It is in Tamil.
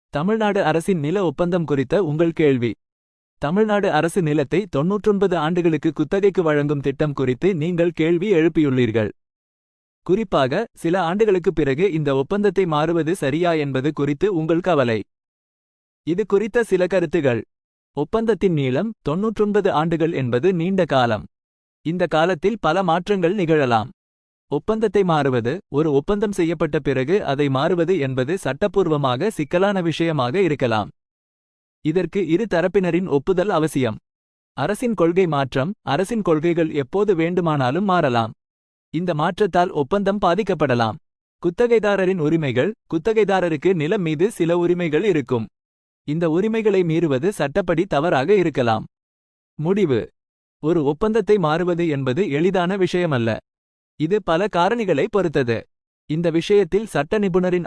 தமிழ்நாடு அரசின் நில ஒப்பந்தம் குறித்த உங்கள் கேள்வி. தமிழ்நாடு அரசு நிலத்தை 99 ஆண்டுகளுக்கு குத்தகைக்கு வழங்கும் திட்டம் குறித்து நீங்கள் கேள்வி எழுப்பியுள்ளீர்கள். குறிப்பாக, சில ஆண்டுகளுக்குப் பிறகு இந்த ஒப்பந்தத்தை மாறுவது சரியா என்பது குறித்து உங்கள் கவலை. இது குறித்த சில கருத்துகள். ஒப்பந்தத்தின் நீளம் 99 ஆண்டுகள் என்பது நீண்ட காலம். இந்த காலத்தில் பல மாற்றங்கள் நிகழலாம். ஒப்பந்தத்தை மாறுவது, ஒரு ஒப்பந்தம் செய்யப்பட்ட பிறகு அதை மாறுவது என்பது சட்டப்பூர்வமாக சிக்கலான விஷயமாக இருக்கலாம். இதற்கு இரு தரப்பினரின் ஒப்புதல் அவசியம். அரசின் கொள்கை மாற்றம். அரசின் கொள்கைகள் எப்போது வேண்டுமானாலும் மாறலாம். இந்த மாற்றத்தால் ஒப்பந்தம் பாதிக்கப்படலாம். குத்தகைதாரரின் உரிமைகள். குத்தகைதாரருக்கு நிலம் மீது சில உரிமைகள் இருக்கும். இந்த உரிமைகளை மீறுவது சட்டப்படி தவறாக இருக்கலாம். முடிவு. ஒரு ஒப்பந்தத்தை மாறுவது என்பது எளிதான விஷயமல்ல. இது பல காரணிகளை பொறுத்தது. இந்த விஷயத்தில் சட்ட நிபுணரின்